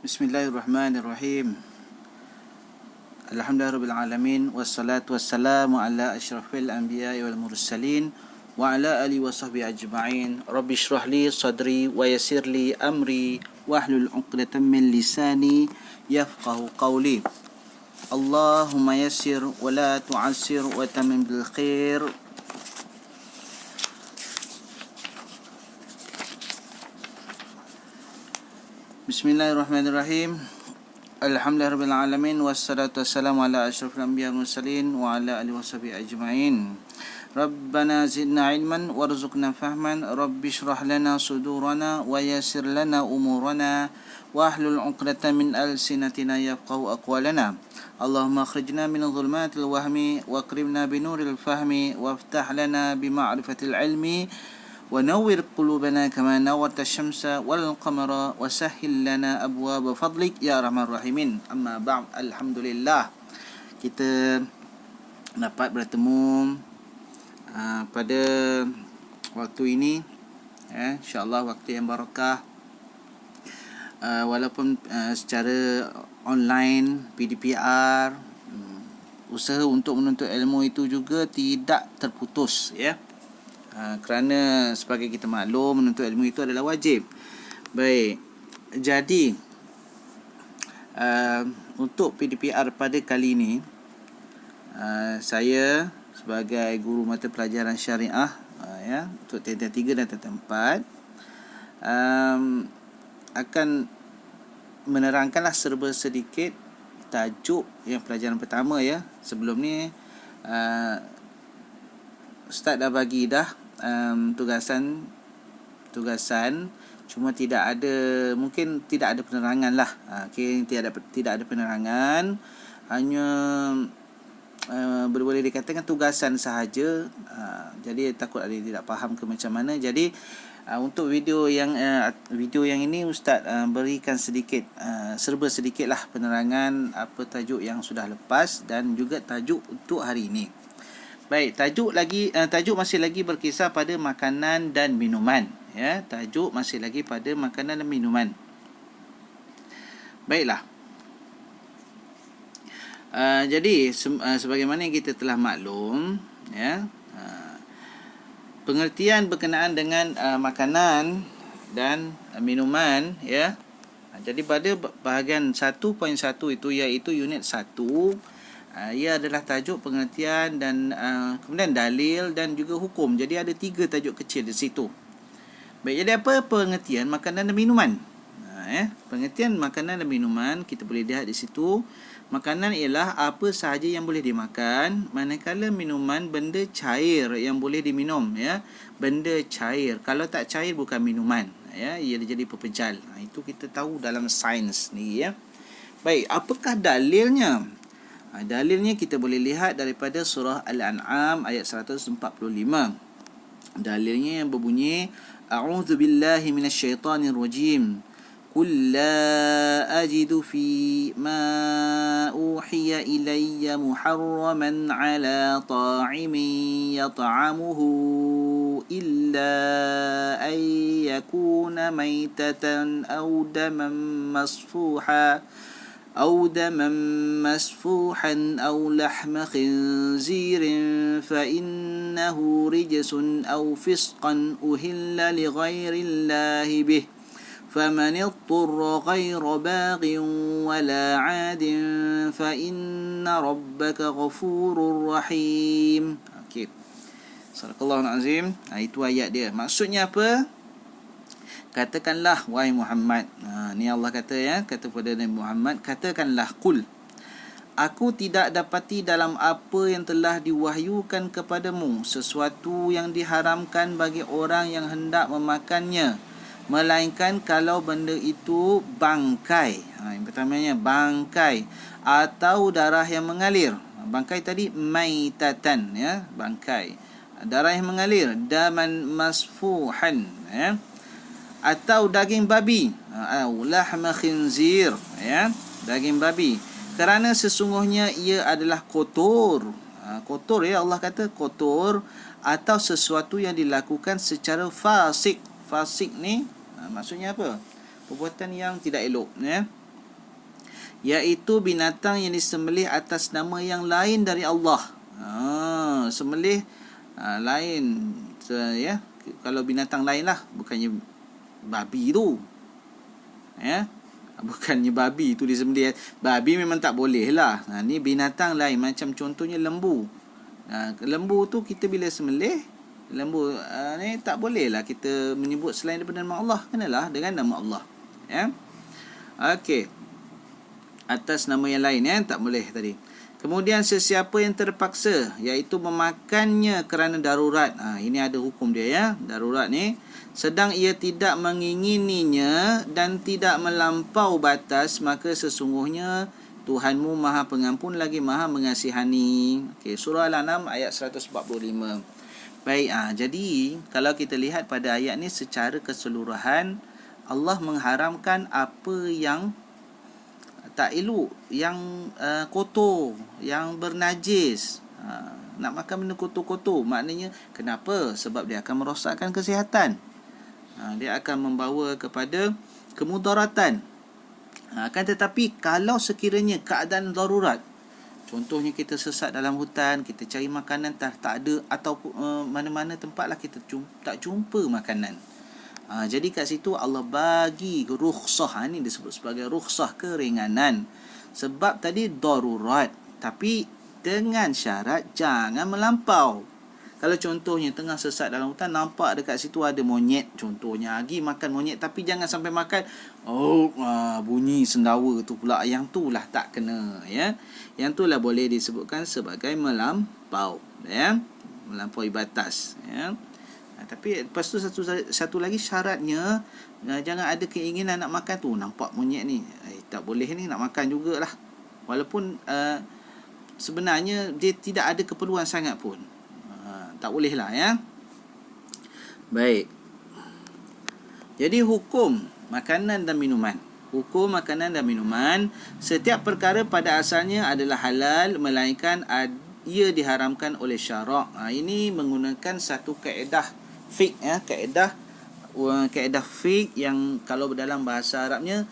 Bismillahirrahmanirrahim. Alhamdulillahirabbil alamin wassalatu wassalamu ala asyrafil anbiya'i wal mursalin wa ala alihi washabbihi ajma'in. Rabbi shrah li sadri wa yassir li amri wahlul 'uqdatam min lisani yafqahu qawli. Allahumma yassir wa la tu'assir wa tamim bil khair. Bismillahirrahmanirrahim. Alhamdulillahirabbil alamin wassalatu wassalamu ala asyrafil anbiya'i wal mursalin wa ala alihi washabbihi ajma'in. Rabbana zidna ilman warzuqna fahman. Rabbi shrah lana sudurana wa yassir lana umurana wahlul 'uqdatam min alsinatina yafqahu aqwalana. Allahumma akhrijna min dhulumatil wahmi wa aqrimna binuril fahmi waftah lana bima'rifatil ilmi ونور قلوبنا كما نورت الشمس والقمر وسهل لنا أبواب فضلك يا أرحم الراحمين. أما بعد, Alhamdulillah kita dapat bertemu pada waktu ini, insyaAllah waktu yang barakah, walaupun secara online, PDPR, usaha untuk menuntut ilmu itu juga tidak terputus, kerana sebagai kita maklum, menuntut ilmu itu adalah wajib. Baik, jadi untuk PDPR pada kali ini, saya sebagai guru mata pelajaran syariah, untuk tingkatan 3 dan tingkatan 4, akan menerangkanlah serba sedikit tajuk yang pelajaran pertama. Sebelum ni Ustaz dah bagi tugasan, cuma mungkin tidak ada penerangan lah. Tidak ada penerangan, hanya boleh dikatakan tugasan sahaja. Jadi takut ada yang tidak faham ke macam mana. Jadi untuk video yang ini Ustaz berikan sedikit, serba sedikit lah penerangan apa tajuk yang sudah lepas dan juga tajuk untuk hari ini. Baik, tajuk masih lagi berkisar pada makanan dan minuman. Tajuk masih lagi pada makanan dan minuman. Baiklah. Jadi sebagaimana yang kita telah maklum, pengertian berkenaan dengan makanan dan minuman, jadi pada bahagian 1.1 itu, iaitu unit 1, ia adalah tajuk, pengertian dan kemudian dalil dan juga hukum. Jadi ada 3 tajuk kecil di situ. Baik, jadi apa pengertian makanan dan minuman? Pengertian makanan dan minuman kita boleh lihat di situ. Makanan ialah apa sahaja yang boleh dimakan, manakala minuman benda cair yang boleh diminum, benda cair. Kalau tak cair bukan minuman, ia jadi pepejal. Itu kita tahu dalam sains ni, Baik, apakah dalilnya? Dalilnya kita boleh lihat daripada surah Al-An'am ayat 145. Dalilnya yang berbunyi, A'udzu billahi minasyaitonir rajim. Qul la ajidu fi ma uhiya ilayya muharraman ala ta'imin yat'amuhu illa an yakuna maytatan aw daman masfuha أو دما مسفوحا أو لحم خنزير فإنه رجس أو فسقا أهل لغير الله به فمن اضطر غير باغ ولا عاد فإن ربك غفور رحيم. Okey. Sadaqallahul azim. Itu ayat dia. Maksudnya apa? Katakanlah wahai Muhammad. Ni Allah kata, kata kepada Nabi Muhammad, katakanlah, qul, aku tidak dapati dalam apa yang telah diwahyukan kepadamu sesuatu yang diharamkan bagi orang yang hendak memakannya, melainkan kalau benda itu bangkai. Yang pertamanya bangkai atau darah yang mengalir. Bangkai tadi maitatan, bangkai. Darah yang mengalir, daman masfuhan, atau daging babi, lahma khinzir, daging babi, kerana sesungguhnya ia adalah kotor. Kotor, Allah kata kotor, atau sesuatu yang dilakukan secara fasik. Fasik ni maksudnya apa? Perbuatan yang tidak elok, iaitu binatang yang disembelih atas nama yang lain dari Allah. Sembelih lain, ya. Kalau binatang lain lah, bukannya babi tu, ya. Bukannya babi tu disembelih. Babi memang tak boleh lah. Ni binatang lain, macam contohnya lembu. Lembu tu kita bila sembelih, lembu ni tak boleh lah kita menyebut selain daripada nama Allah. Kenalah dengan nama Allah, ya. Okey, atas nama yang lain, ya, tak boleh tadi. Kemudian sesiapa yang terpaksa, iaitu memakannya kerana darurat. Ini ada hukum dia, ya. Darurat ni, sedang ia tidak mengingininya dan tidak melampau batas, maka sesungguhnya Tuhanmu Maha Pengampun lagi Maha Mengasihani. Okey, surah Al-An'am ayat 145. Baik, jadi kalau kita lihat pada ayat ni secara keseluruhan, Allah mengharamkan apa yang tak elok, yang kotor, yang bernajis. Nak makan benda kotor-kotor, maknanya kenapa? Sebab dia akan merosakkan kesihatan. Dia akan membawa kepada kemudaratan. Akan tetapi kalau sekiranya keadaan darurat, contohnya kita sesat dalam hutan, kita cari makanan tak ada, atau mana-mana tempatlah kita tak jumpa makanan. Jadi kat situ Allah bagi rukhsah. Ini disebut sebagai rukhsah, keringanan. Sebab tadi darurat, tapi dengan syarat jangan melampau. Kalau contohnya tengah sesat dalam hutan, nampak dekat situ ada monyet, contohnya, pergi makan monyet, tapi jangan sampai makan bunyi sendawa tu pula, yang tu lah tak kena, ya. Yang tu lah boleh disebutkan sebagai melampau, ya, melampaui batas, ya. Tapi lepas tu satu lagi syaratnya, jangan ada keinginan nak makan tu, nampak monyet ni, tak boleh ni, nak makan jugalah. Walaupun sebenarnya dia tidak ada keperluan sangat pun, tak boleh lah, ya. Baik. Jadi hukum makanan dan minuman. Hukum makanan dan minuman, setiap perkara pada asalnya adalah halal, melainkan ia diharamkan oleh syarak. Ini menggunakan satu kaedah fiqh, ya, kaedah fiqh yang kalau dalam bahasa Arabnya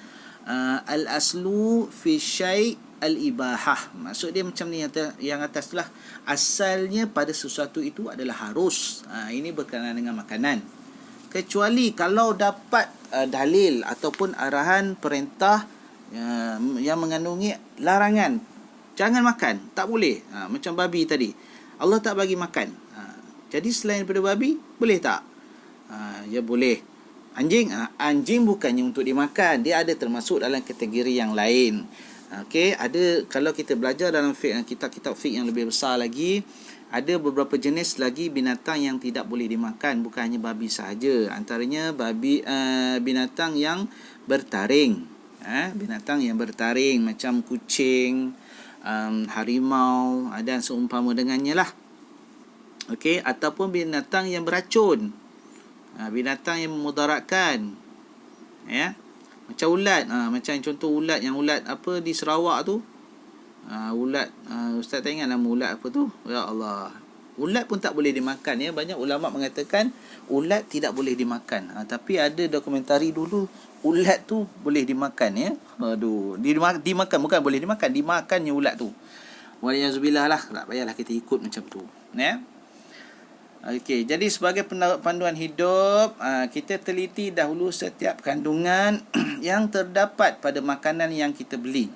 al-aslu fi syai' al-ibahah. Maksud dia macam ni, yang atas tu lah, asalnya pada sesuatu itu adalah harus. Ini berkenaan dengan makanan. Kecuali kalau dapat dalil ataupun arahan perintah yang mengandungi larangan, jangan makan, tak boleh. Macam babi tadi, Allah tak bagi makan. Jadi selain daripada babi, boleh tak? Ya boleh. Anjing, anjing bukannya untuk dimakan, dia ada termasuk dalam kategori yang lain. Okey, ada, kalau kita belajar dalam fiqh, kitab-kitab fiqh yang lebih besar lagi, ada beberapa jenis lagi binatang yang tidak boleh dimakan, bukan hanya babi sahaja. Antaranya binatang yang bertaring. Binatang yang bertaring macam kucing, harimau, dan seumpama dengannya lah. Okey, ataupun binatang yang beracun, binatang yang memudaratkan, ya. Macam ulat, macam contoh ulat apa di Sarawak tu. Ulat, Ustaz tak ingat nama ulat apa tu. Ya Allah, ulat pun tak boleh dimakan, ya. Banyak ulama mengatakan ulat tidak boleh dimakan. Tapi ada dokumentari dulu, ulat tu boleh dimakan, ya. Aduh, dimakan, bukan boleh dimakan, dimakannya ulat tu. Waliyazubillah lah, tak payahlah kita ikut macam tu, ya. Okey, jadi sebagai panduan hidup, kita teliti dahulu setiap kandungan yang terdapat pada makanan yang kita beli.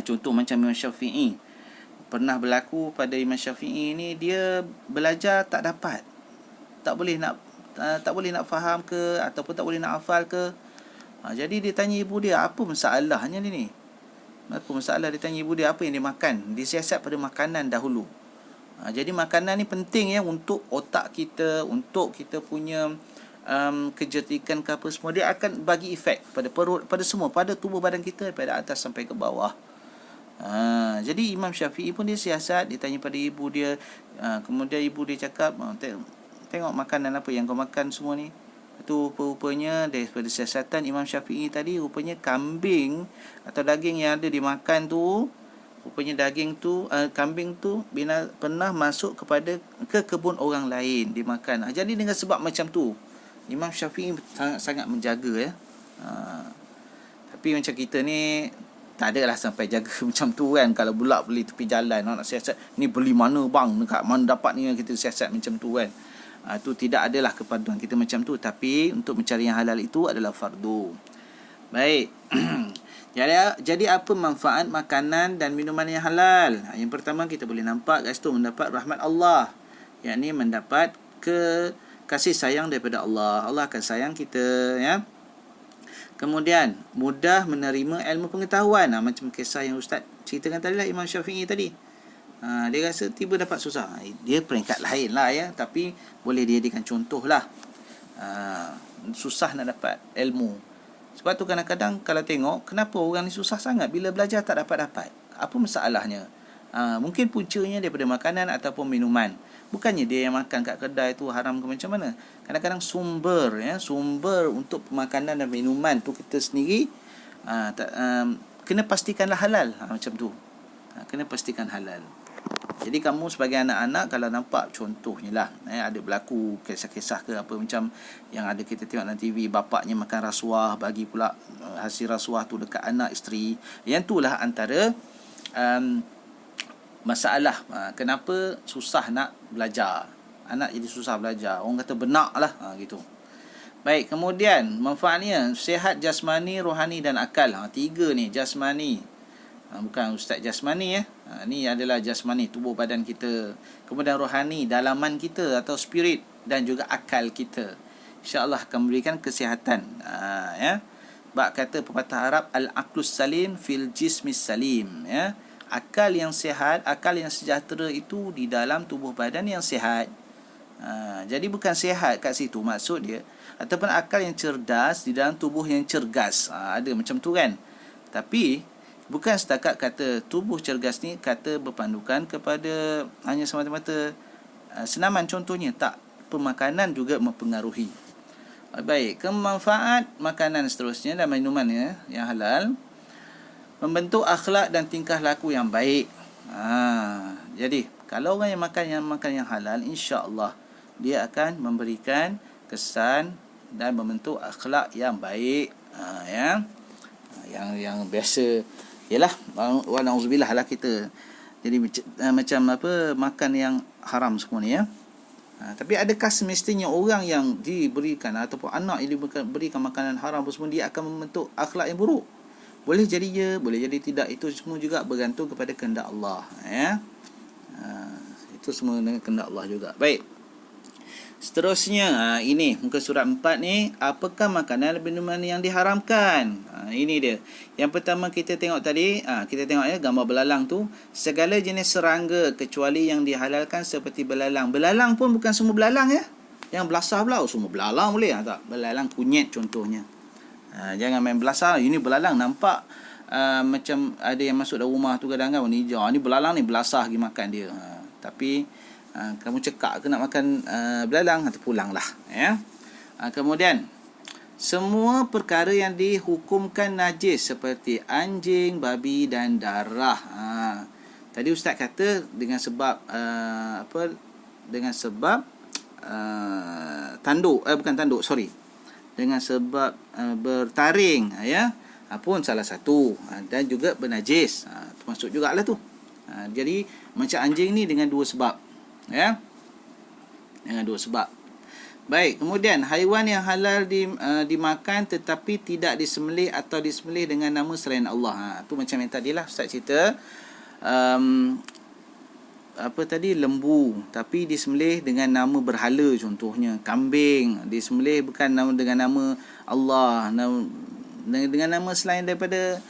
Contoh macam Imam Syafi'i. Pernah berlaku pada Imam Syafi'i ni, dia belajar tak dapat. Tak boleh nak faham ke, ataupun tak boleh nak hafal ke. Jadi dia tanya ibu dia, apa masalahnya ni? Apa masalah? Dia tanya ibu dia apa yang dia makan. Dia siasat pada makanan dahulu. Jadi makanan ni penting, ya, untuk otak kita, untuk kita punya kejernikan ke apa semua. Dia akan bagi efek pada perut, pada semua, pada tubuh badan kita, pada atas sampai ke bawah. Jadi Imam Syafi'i pun dia siasat, dia tanya pada ibu dia, kemudian ibu dia cakap, tengok makanan apa yang kau makan semua ni. Itu rupanya daripada siasatan Imam Syafi'i tadi, rupanya kambing atau daging yang ada dimakan tu, rupanya kambing tu pernah masuk ke kebun orang lain dimakan. Jadi dengan sebab macam tu, Imam Syafi'i sangat menjaga, ya. Tapi macam kita ni, tak adalah sampai jaga macam tu kan. Kalau pula beli tepi jalan, nak siasat ni beli mana bang, dekat mana dapat ni, kita siasat macam tu kan. Tu tidak adalah kepaduan kita macam tu. Tapi untuk mencari yang halal itu adalah fardu. Baik. Jadi apa manfaat makanan dan minuman yang halal? Yang pertama, kita boleh nampak kat situ, mendapat rahmat Allah, yakni mendapat kasih sayang daripada Allah. Allah akan sayang kita, ya. Kemudian mudah menerima ilmu pengetahuan. Macam kisah yang Ustaz ceritakan tadi lah, Imam Syafi'i tadi. Dia rasa tiba dapat susah. Dia peringkat lain lah, ya. Tapi boleh dijadikan contoh lah. Susah nak dapat ilmu. Sebab tu kadang-kadang kalau tengok, kenapa orang ni susah sangat bila belajar tak dapat-dapat? Apa masalahnya? Mungkin puncanya daripada makanan ataupun minuman. Bukannya dia yang makan kat kedai tu haram ke macam mana. Kadang-kadang sumber untuk makanan dan minuman tu kita sendiri kena pastikanlah halal. Macam tu. Kena pastikan halal. Jadi kamu sebagai anak-anak, kalau nampak contohnya lah, ada berlaku kisah-kisah ke apa macam yang ada kita tengok dalam TV, bapaknya makan rasuah, bagi pula hasil rasuah tu dekat anak isteri. Yang itulah antara masalah. Kenapa susah nak belajar, anak jadi susah belajar. Orang kata benak lah, gitu. Baik, kemudian manfaatnya sihat jasmani, rohani dan akal. 3 ni, jasmani. Bukan Ustaz jasmani, ya. Ni adalah jasmani, tubuh badan kita. Kemudian rohani, dalaman kita atau spirit, dan juga akal kita. InsyaAllah akan memberikan kesihatan. Ya. Bak kata pepatah Arab, al-aqlus salim fil jismis salim, ya. Akal yang sihat, akal yang sejahtera itu di dalam tubuh badan yang sihat. Jadi bukan sihat kat situ maksud dia, ataupun akal yang cerdas di dalam tubuh yang cergas. Ada macam tu kan. Tapi bukan setakat kata tubuh cergas ni kata berpandukan kepada hanya semata-mata senaman contohnya. Tak, pemakanan juga mempengaruhi. Baik, kemanfaat makanan seterusnya dan minumannya yang halal, membentuk akhlak dan tingkah laku yang baik. Jadi kalau orang yang makan yang halal, insya-Allah dia akan memberikan kesan dan membentuk akhlak yang baik. Yang biasa ialah wa na'udzubillah lah kita. Jadi macam apa, makan yang haram semua ni, ya. Tapi adakah semestinya orang yang diberikan ataupun anak yang diberikan makanan haram semua dia akan membentuk akhlak yang buruk? Boleh jadi ya, boleh jadi tidak. Itu semua juga bergantung kepada kehendak Allah, ya. Itu semua dengan kehendak Allah juga. Baik. Seterusnya, ini muka surat 4 ni, apakah makanan dan minuman yang diharamkan? Ini dia. Yang pertama kita tengok tadi, kita tengok ya gambar belalang tu, segala jenis serangga kecuali yang dihalalkan seperti belalang. Belalang pun bukan semua belalang, ya. Yang belasah pula semua belalang boleh tak? Belalang kunyit contohnya. Jangan main belasah. Ini belalang nampak macam ada yang masuk dalam rumah tu kadang-kadang warna hijau. Ni belalang ni belasah pergi makan dia. Tapi kamu cekak ke nak makan belalang, nanti pulanglah, ya. Kemudian semua perkara yang dihukumkan najis seperti anjing, babi dan darah. Tadi Ustaz kata dengan sebab dengan sebab dengan sebab bertaring, ya. Pun salah satu, dan juga bernajis, termasuk jugalah tu. Jadi macam anjing ni dengan 2 sebab, ya. Dengan 2 sebab. Baik, kemudian haiwan yang halal dimakan tetapi tidak disembelih atau disembelih dengan nama selain Allah. Tu macam yang tadilah Ustaz cerita, lembu tapi disembelih dengan nama berhala, contohnya kambing disembelih bukan dengan nama Allah, dengan nama selain daripada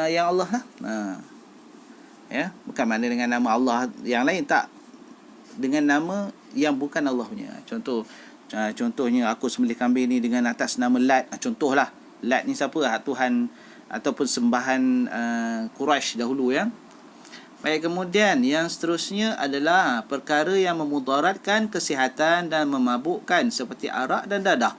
yang Allah lah. Ya, bukan makna dengan nama Allah yang lain, tak, dengan nama yang bukan Allah punya. Contohnya aku sembelih kambing ni dengan atas nama Lat. Contohlah, Lat ni siapa? Tuhan ataupun sembahan Quraisy dahulu, ya. Baik, kemudian yang seterusnya adalah perkara yang memudaratkan kesihatan dan memabukkan seperti arak dan dadah.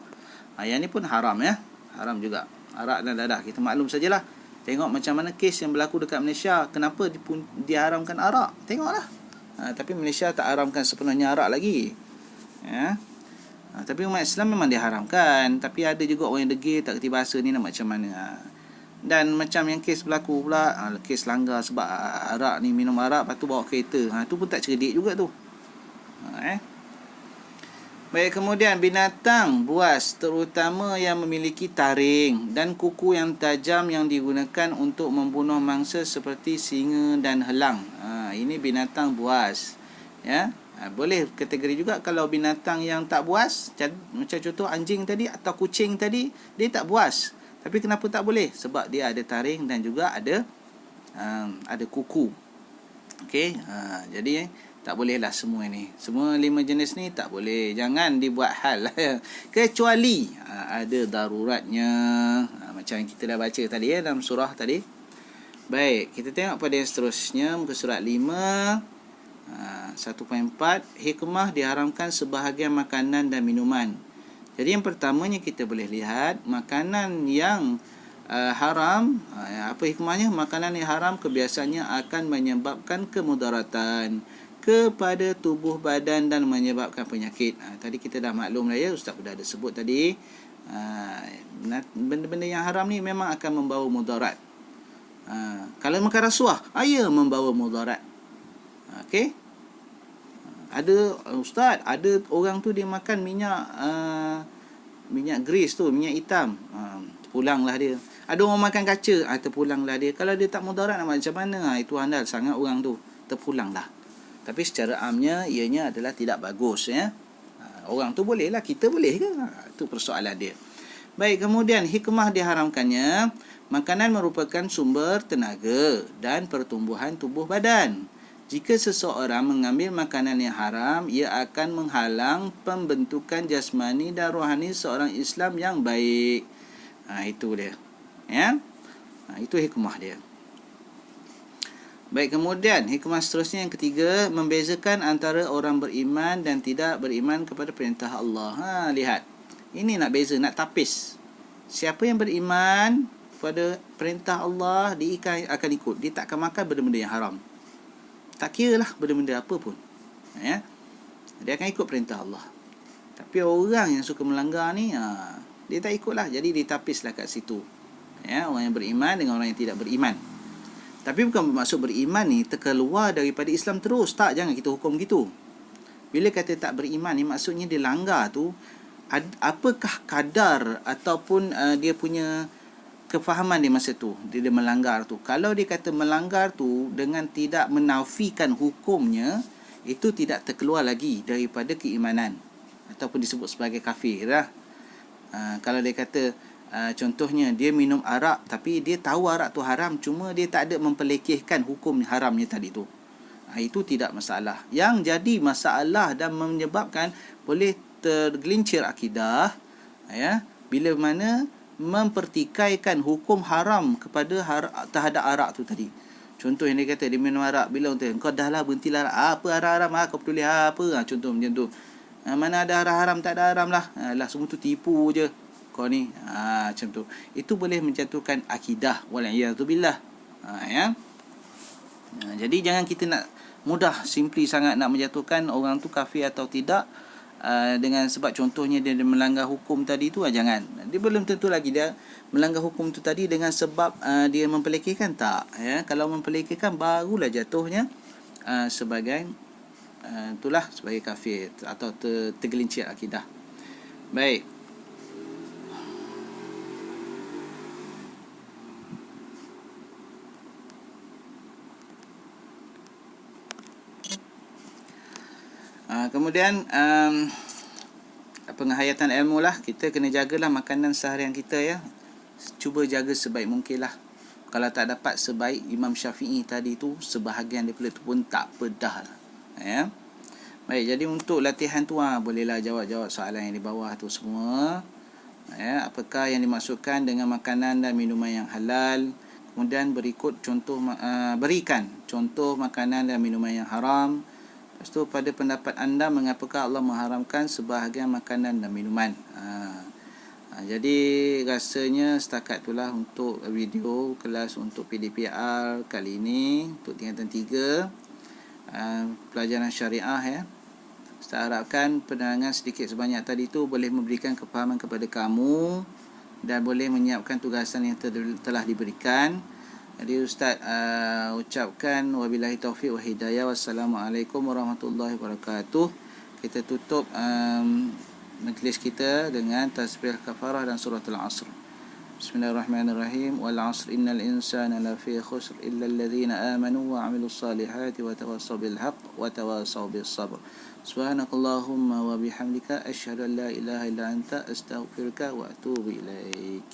Yang ni pun haram, ya. Haram juga. Arak dan dadah. Kita maklum sajalah. Tengok macam mana kes yang berlaku dekat Malaysia. Kenapa diharamkan arak? Tengoklah. Tapi Malaysia tak haramkan sepenuhnya arak lagi, ya. Tapi umat Islam memang diharamkan. Tapi ada juga orang yang degil tak kerti bahasa ni nak macam mana. Dan macam yang kes berlaku pula, kes langgar sebab arak ni, minum arak lepas tu bawa kereta, tu pun tak cerdik juga tu. Baik, kemudian binatang buas terutama yang memiliki taring dan kuku yang tajam yang digunakan untuk membunuh mangsa seperti singa dan helang. Ini binatang buas. Ya. Boleh kategori juga kalau binatang yang tak buas, macam contoh anjing tadi atau kucing tadi, dia tak buas. Tapi kenapa tak boleh? Sebab dia ada taring dan juga ada kuku. Okey, jadi tak bolehlah semua ni. Semua 5 jenis ni tak boleh. Jangan dibuat hal kecuali ada daruratnya. Macam yang kita dah baca tadi dalam surah tadi. Baik, kita tengok pada yang seterusnya, muka surat 5, 1.4. Hikmah diharamkan sebahagian makanan dan minuman. Jadi yang pertamanya kita boleh lihat makanan yang haram. Apa hikmahnya? Makanan yang haram kebiasaannya akan menyebabkan kemudaratan kepada tubuh badan dan menyebabkan penyakit. Tadi kita dah maklum dah ya, Ustaz dah ada sebut tadi. Benda-benda yang haram ni memang akan membawa mudarat. Kalau makan rasuah, ia membawa mudarat. Okey. Ada Ustaz, ada orang tu dia makan minyak grease tu, minyak hitam. Terpulanglah dia. Ada orang makan kaca, terpulanglah dia. Kalau dia tak mudarat nak macam mana? Itu handal sangat orang tu, terpulanglah. Tapi secara amnya ianya adalah tidak bagus ya. Orang tu bolehlah, kita boleh ke? Itu persoalan dia. Baik, kemudian hikmah diharamkannya, makanan merupakan sumber tenaga dan pertumbuhan tubuh badan. Jika seseorang mengambil makanan yang haram, ia akan menghalang pembentukan jasmani dan rohani seorang Islam yang baik. Itu dia. Ya. Itu hikmah dia. Baik, kemudian hikmah seterusnya yang ketiga, membezakan antara orang beriman dan tidak beriman kepada perintah Allah. Lihat. Ini nak beza, nak tapis. Siapa yang beriman pada perintah Allah, dia akan ikut. Dia tak akan makan benda-benda yang haram. Tak kira lah benda-benda apa pun. Ya. Dia akan ikut perintah Allah. Tapi orang yang suka melanggar ni, dia tak ikutlah. Jadi dia tapislah kat situ. Ya, orang yang beriman dengan orang yang tidak beriman. Tapi bukan bermaksud beriman ni terkeluar daripada Islam terus. Tak, jangan kita hukum gitu. Bila kata tak beriman ni, maksudnya dia langgar tu, apakah kadar ataupun dia punya kefahaman di masa tu, dia melanggar tu. Kalau dia kata melanggar tu dengan tidak menafikan hukumnya, itu tidak terkeluar lagi daripada keimanan ataupun disebut sebagai kafir lah. Kalau dia kata contohnya dia minum arak tapi dia tahu arak tu haram, cuma dia tak ada memperlekehkan hukum haramnya tadi tu, itu tidak masalah. Yang jadi masalah dan menyebabkan boleh tergelincir akidah ya, bila mana mempertikaikan hukum haram kepada terhadap arak tu tadi. Contoh yang dia kata dia minum arak, bila kau dah lah berhentilah arak. Apa haram kau peduli apa? Contoh macam tu. Mana ada haram, tak ada haram lah. Semua tu tipu je kau ni. Macam tu. Itu boleh menjatuhkan akidah. Wal'iyadzubillah. Ya. Jadi jangan kita nak mudah, simply sangat nak menjatuhkan orang tu kafir atau tidak dengan sebab contohnya dia melanggar hukum tadi tu. Jangan. Dia belum tentu lagi dia melanggar hukum tu tadi dengan sebab dia memperlekehkan, tak ya. Kalau memperlekehkan barulah jatuhnya sebagai itulah sebagai kafir atau tergelincir akidah. Baik. Kemudian penghayatan ilmu lah, kita kena jagalah makanan seharian kita ya. Cuba jaga sebaik mungkin lah. Kalau tak dapat sebaik Imam Syafi'i tadi tu, sebahagian daripada tu pun tak pedah lah. Ya. Baik, jadi untuk latihan tu bolehlah jawab-jawab soalan yang di bawah tu semua. Ya, apakah yang dimaksudkan dengan makanan dan minuman yang halal? Kemudian berikan contoh makanan dan minuman yang haram. Lepas tu, pada pendapat anda, mengapakah Allah mengharamkan sebahagian makanan dan minuman? Jadi rasanya setakat itulah untuk video kelas untuk PDPR kali ini, untuk tingkatan 3 pelajaran syariah ya. Saya harapkan penerangan sedikit sebanyak tadi tu boleh memberikan kefahaman kepada kamu dan boleh menyiapkan tugasan yang telah diberikan. Jadi Ustaz ucapkan wabillahi taufiq wa hidayah. Wassalamualaikum warahmatullahi wabarakatuh. Kita tutup majlis kita dengan tasbih kafarah dan surah Al-Asr. Bismillahirrahmanirrahim. Wal 'asr innal insana lafi khusr illa alladhina amanu wa 'amilus salihati wa tawassaw bil haqq wa tawassaw bis sabr. Subhanakallahumma wa bihamdika asyhadu an la ilaha illa anta astaghfiruka wa atubu ilaik.